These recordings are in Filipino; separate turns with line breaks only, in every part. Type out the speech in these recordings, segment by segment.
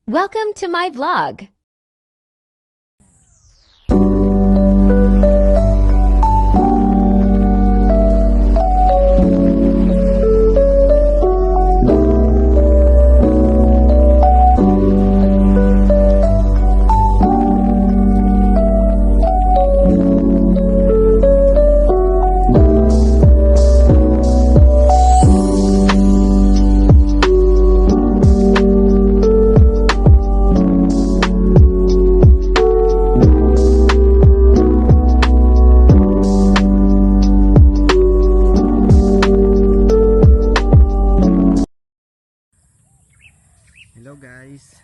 Welcome to my vlog.
Hello guys,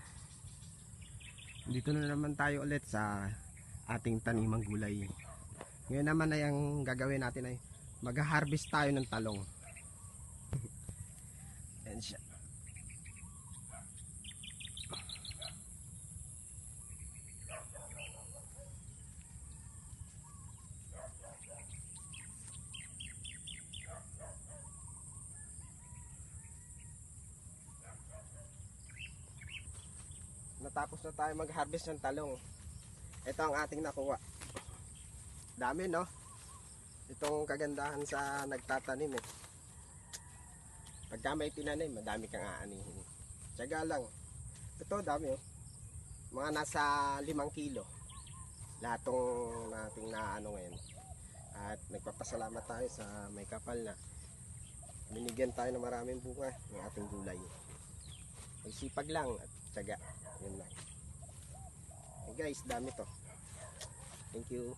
dito na naman tayo ulit sa ating tanimang gulay. Ngayon naman ay ang gagawin natin ay mag-harvest tayo ng talong. Yan siya. Natapos na tayo mag-harvest ng talong. Ito ang ating nakuha. Dami, no? Itong kagandahan sa nagtatanim eh. Pagka may tinanim, madami kang aanihin. Tiyaga lang. Ito dami oh. Mga nasa 5 kilo. Lahat tong nating naano ngayon. At nagpapasalamat tayo sa may kapal na binigyan tayo ng maraming bunga ng ating gulay. Magsipag lang at tiyaga. Yun lang. Hey guys, dami to. Thank you.